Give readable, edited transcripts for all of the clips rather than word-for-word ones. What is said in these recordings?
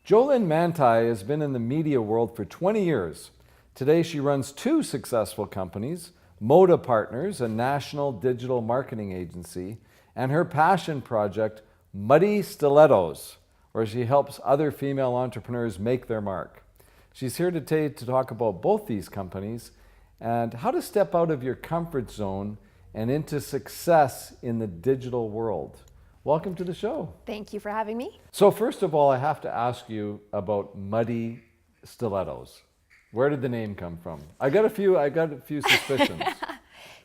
GeoLyn Mantei has been in the media world for 20 years. Today she runs two successful companies, Moda Partners, a national digital marketing agency, and her passion project, Muddy Stilettos, where she helps other female entrepreneurs make their mark. She's here today to talk about both these companies and how to step out of your comfort zone and into success in the digital world. Welcome to the show. Thank you for having me. So first of all, I have to ask you about Muddy Stilettos. Where did the name come from? I got a few suspicions.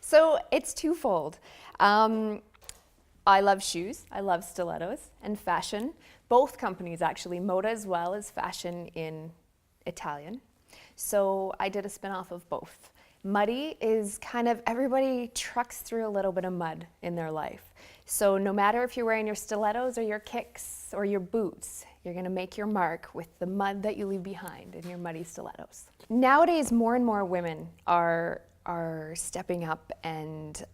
So it's twofold. I love shoes, I love stilettos, and fashion. Both companies actually, Moda as well as fashion in Italian. So I did a spin-off of both. Muddy is kind of, everybody trucks through a little bit of mud in their life. So no matter if you're wearing your stilettos or your kicks or your boots, you're gonna make your mark with the mud that you leave behind in your muddy stilettos. Nowadays, more and more women are stepping up and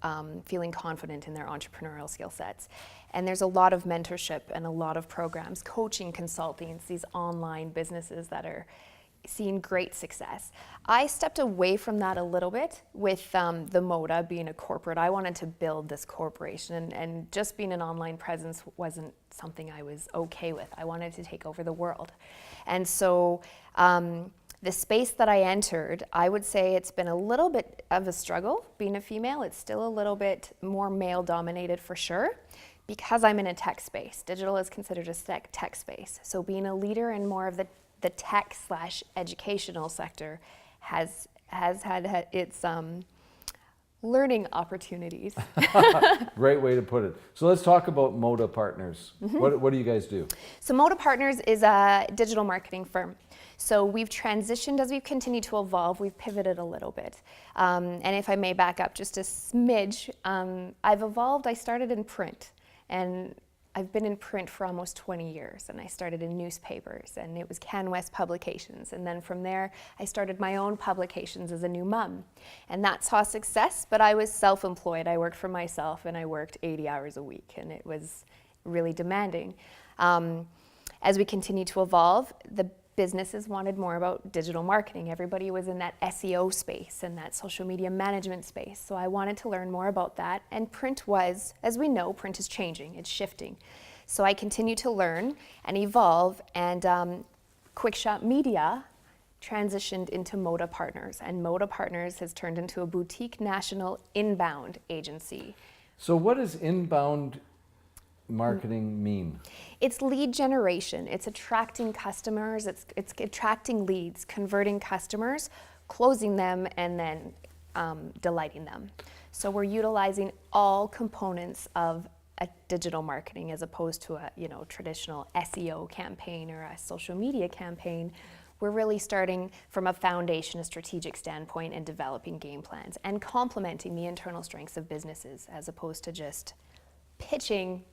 feeling confident in their entrepreneurial skill sets. And there's a lot of mentorship and a lot of programs, coaching consultings, these online businesses that are seeing great success. I stepped away from that a little bit with the Moda being a corporate. I wanted to build this corporation, and just being an online presence wasn't something I was okay with. I wanted to take over the world. And so the space that I entered, I would say it's been a little bit of a struggle being a female. It's still a little bit more male dominated for sure, because I'm in a tech space. Digital is considered a tech space. So being a leader in more of the tech/educational sector has had its learning opportunities. Great way to put it. So let's talk about Moda Partners. Mm-hmm. What do you guys do? So Moda Partners is a digital marketing firm. So we've transitioned as we've continued to evolve. We've pivoted a little bit. And if I may back up just a smidge, I've evolved. I started in print, and I've been in print for almost 20 years, and I started in newspapers, and it was CanWest Publications. And then from there, I started my own publications as a new mom. And that saw success, but I was self-employed. I worked for myself, and I worked 80 hours a week, and it was really demanding. As we continued to evolve, the businesses wanted more about digital marketing. Everybody was in that SEO space and that social media management space. So I wanted to learn more about that. And print was, as we know, print is changing, it's shifting. So I continued to learn and evolve, and Quickshot Media transitioned into Moda Partners. And Moda Partners has turned into a boutique national inbound agency. So what does inbound marketing mean? It's lead generation. It's attracting customers. It's attracting leads, converting customers, closing them, and then delighting them. So we're utilizing all components of a digital marketing as opposed to a traditional SEO campaign or a social media campaign. We're really starting from a foundation, a strategic standpoint, and developing game plans and complementing the internal strengths of businesses as opposed to just pitching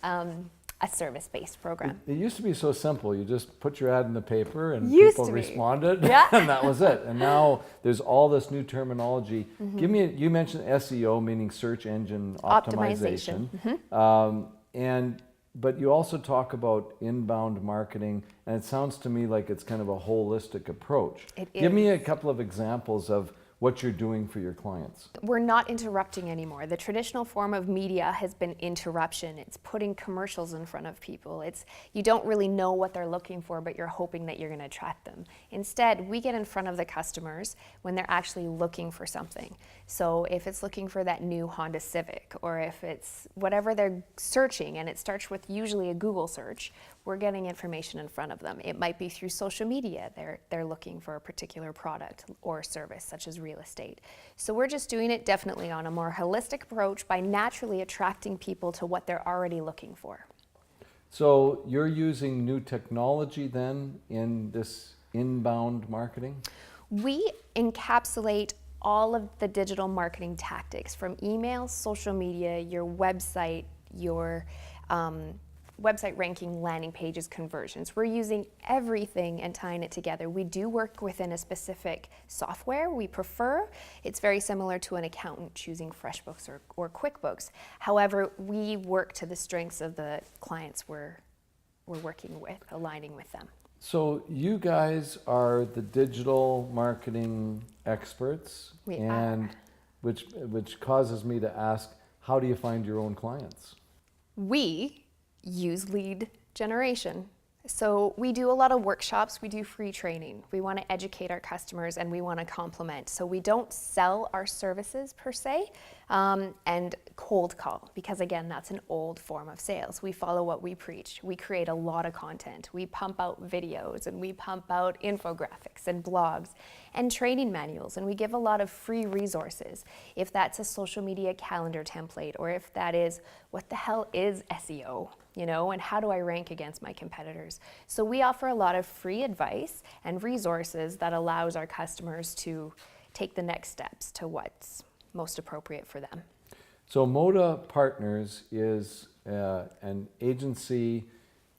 a service-based program. It used to be so simple. You just put your ad in the paper and Used people to be. responded, Yeah. and that was it. And now there's all this new terminology. Mm-hmm. You mentioned SEO, meaning search engine optimization. Mm-hmm. But you also talk about inbound marketing, and it sounds to me like it's kind of a holistic approach. Give me a couple of examples of what you're doing for your clients. We're not interrupting anymore. The traditional form of media has been interruption. It's putting commercials in front of people. You don't really know what they're looking for, but you're hoping that you're going to attract them. Instead, we get in front of the customers when they're actually looking for something. So if it's looking for that new Honda Civic, or if it's whatever they're searching, and it starts with usually a Google search, we're getting information in front of them. It might be through social media. They're looking for a particular product or service, such as real estate. So we're just doing it definitely on a more holistic approach by naturally attracting people to what they're already looking for. So you're using new technology then in this inbound marketing? We encapsulate all of the digital marketing tactics, from email, social media, your website, your website ranking, landing pages, conversions. We're using everything and tying it together. We do work within a specific software we prefer. It's very similar to an accountant choosing FreshBooks or QuickBooks. However, we work to the strengths of the clients we're working with, aligning with them. So you guys are the digital marketing experts, We and are. which causes me to ask, how do you find your own clients? We use lead generation. So we do a lot of workshops, we do free training. We want to educate our customers and we want to complement. So we don't sell our services per se and cold call, because again, that's an old form of sales. We follow what we preach. We create a lot of content. We pump out videos and we pump out infographics and blogs and training manuals, and we give a lot of free resources. If that's a social media calendar template, or if that is, what the hell is SEO? You know, and how do I rank against my competitors? So we offer a lot of free advice and resources that allows our customers to take the next steps to what's most appropriate for them. So Moda Partners is an agency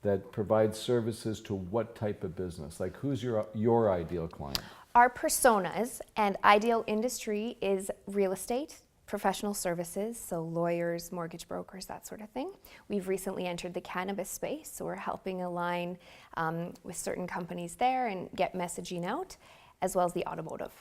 that provides services to what type of business? Like, who's your ideal client? Our personas and ideal industry is real estate, professional services, so lawyers, mortgage brokers, that sort of thing. We've recently entered the cannabis space, so we're helping align with certain companies there and get messaging out, as well as the automotive.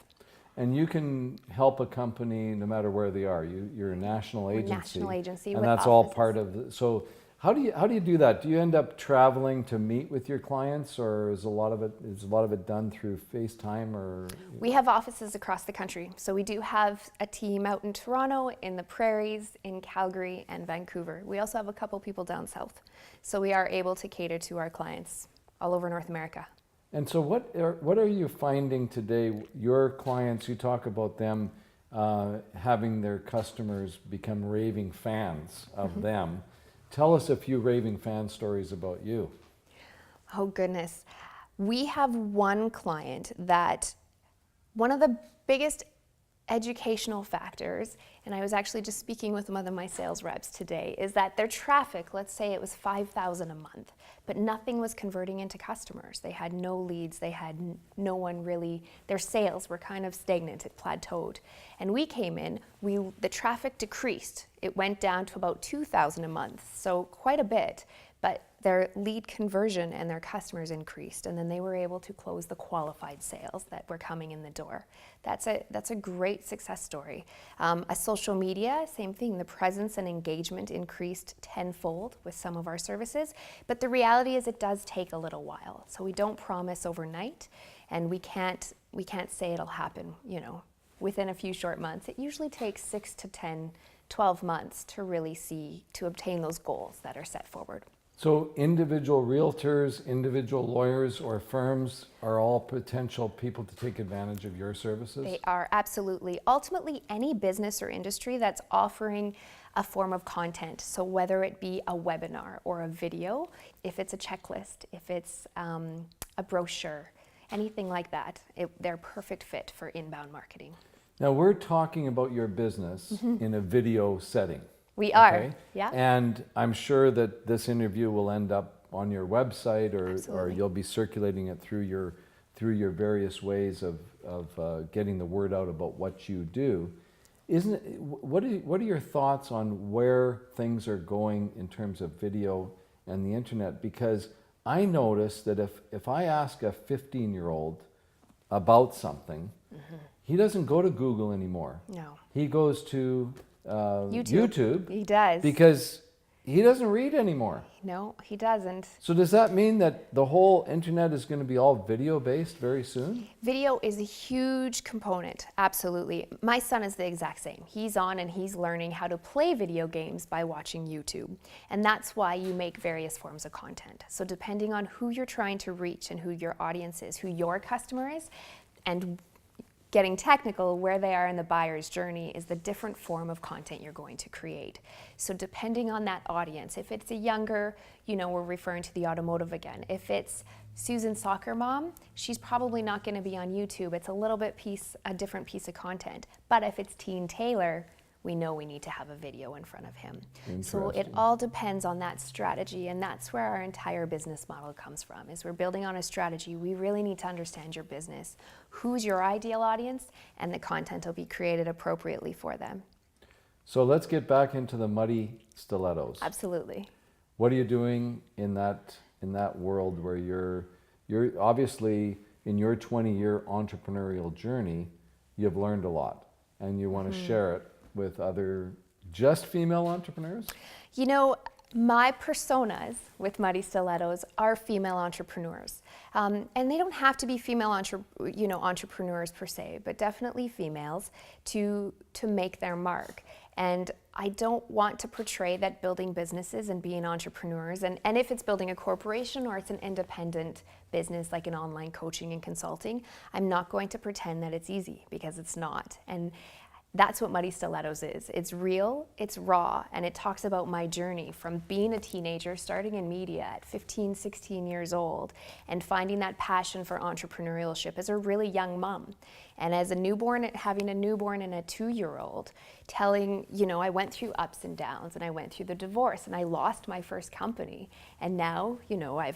And you can help a company no matter where they are. You're a national We're a agency. national agency and with that's all offices. part of. So how do you do that? Do you end up traveling to meet with your clients, or is a lot of it done through FaceTime or? We have offices across the country. So we do have a team out in Toronto, in the Prairies, in Calgary, and Vancouver. We also have a couple people down south. So we are able to cater to our clients all over North America. And so what are you finding today? Your clients, you talk about them having their customers become raving fans of them. Tell us a few raving fan stories about you. Oh goodness. We have one client that one of the biggest educational factors, and I was actually just speaking with one of my sales reps today, is that their traffic, let's say it was 5,000 a month, but nothing was converting into customers. They had no leads, they had no one really, their sales were kind of stagnant, it plateaued. And we came in, the traffic decreased. It went down to about 2,000 a month, so quite a bit, but their lead conversion and their customers increased, and then they were able to close the qualified sales that were coming in the door. That's a great success story. A social media, same thing. The presence and engagement increased tenfold with some of our services, but the reality is it does take a little while. So we don't promise overnight, and we can't say it'll happen, within a few short months. It usually takes 6 to 10, 12 months to obtain those goals that are set forward. So individual realtors, individual lawyers, or firms are all potential people to take advantage of your services? They are, absolutely. Ultimately, any business or industry that's offering a form of content, so whether it be a webinar or a video, if it's a checklist, if it's a brochure, anything like that, they're perfect fit for inbound marketing. Now we're talking about your business in a video setting. We are, okay? yeah. And I'm sure that this interview will end up on your website, or Absolutely. you'll be circulating it through your various ways of getting the word out about what you do. What are your thoughts on where things are going in terms of video and the internet? Because I notice that if I ask a 15-year-old about something, he doesn't go to Google anymore. No. He goes to YouTube. He does. Because he doesn't read anymore. No, he doesn't. So does that mean that the whole internet is going to be all video based very soon? Video is a huge component, absolutely. My son is the exact same. He's on and he's learning how to play video games by watching YouTube. And that's why you make various forms of content. So depending on who you're trying to reach and who your audience is, who your customer is, and getting technical, where they are in the buyer's journey is the different form of content you're going to create. So depending on that audience, if it's a younger, we're referring to the automotive again. If it's Susan's soccer mom, she's probably not going to be on YouTube. It's a little bit a different piece of content. But if it's Teen Taylor, we know we need to have a video in front of him. So it Interesting. all depends on that strategy, and that's where our entire business model comes from. Is we're building on a strategy. We really need to understand your business, who's your ideal audience, and the content will be created appropriately for them. So let's get back into the muddy stilettos. Absolutely. What are you doing in that world where you're obviously in your 20-year entrepreneurial journey, you've learned a lot, and you want to share it with other just female entrepreneurs? You know, my personas with Muddy Stilettos are female entrepreneurs. And they don't have to be female entrepreneurs per se, but definitely females to make their mark. And I don't want to portray that building businesses and being entrepreneurs, and if it's building a corporation or it's an independent business like an online coaching and consulting, I'm not going to pretend that it's easy, because it's not. And that's what Muddy Stilettos is. It's real, it's raw, and it talks about my journey from being a teenager, starting in media at 15, 16 years old, and finding that passion for entrepreneurship as a really young mom. And as a newborn, having a newborn and a 2-year-old, telling, I went through ups and downs, and I went through the divorce, and I lost my first company. And now,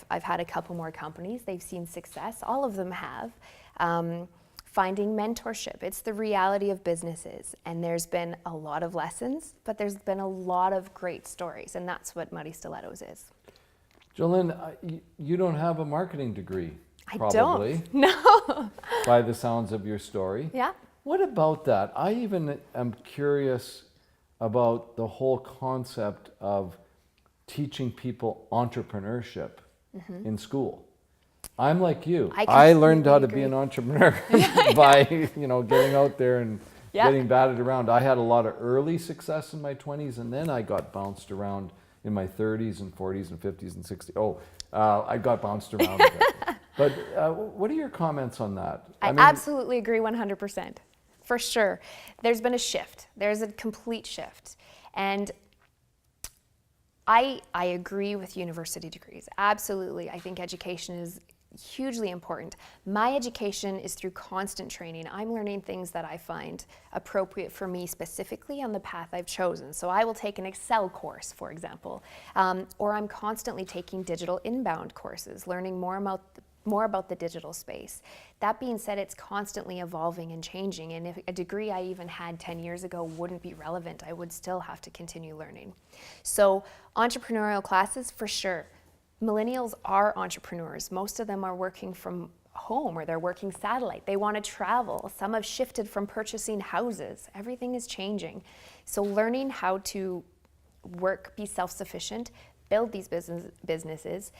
I've had a couple more companies. They've seen success. All of them have. Finding mentorship. It's the reality of businesses. And there's been a lot of lessons, but there's been a lot of great stories. And that's what Muddy Stilettos is. GeoLyn, you don't have a marketing degree, probably. I don't. No. By the sounds of your story. Yeah. What about that? I even am curious about the whole concept of teaching people entrepreneurship in school. I'm like you. I learned how to be an entrepreneur by getting out there and getting batted around. I had a lot of early success in my 20s, and then I got bounced around in my 30s and 40s and 50s and 60s. I got bounced around a bit. But what are your comments on that? I mean, absolutely agree 100%. For sure. There's been a shift. There's a complete shift. And I agree with university degrees. Absolutely. I think education is hugely important. My education is through constant training. I'm learning things that I find appropriate for me specifically on the path I've chosen. So I will take an Excel course, for example, or I'm constantly taking digital inbound courses, learning more about the digital space. That being said, it's constantly evolving and changing, and if a degree I even had 10 years ago wouldn't be relevant, I would still have to continue learning. So entrepreneurial classes, for sure. Millennials are entrepreneurs. Most of them are working from home, or they're working satellite. They want to travel. Some have shifted from purchasing houses. Everything is changing. So learning how to work, be self-sufficient, build these businesses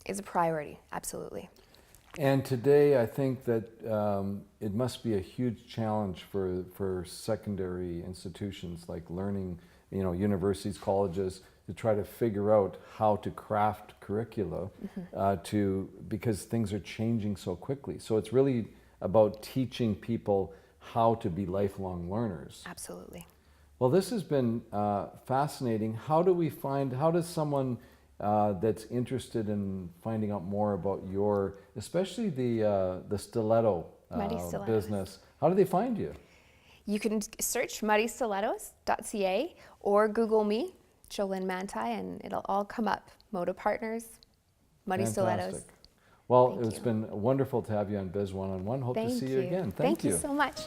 is a priority, absolutely. And today, I think that it must be a huge challenge for secondary institutions like learning, universities, colleges, to try to figure out how to craft curricula because things are changing so quickly. So it's really about teaching people how to be lifelong learners. Absolutely. Well, this has been fascinating. How does someone that's interested in finding out more about especially the stiletto business, how do they find you? You can search muddystilettos.ca or Google me, GeoLyn Mantei, and it'll all come up. Moda Partners, Muddy Stilettos. Well, it's been wonderful to have you on Biz One-on-One. Hope to see you again. Thank you so much.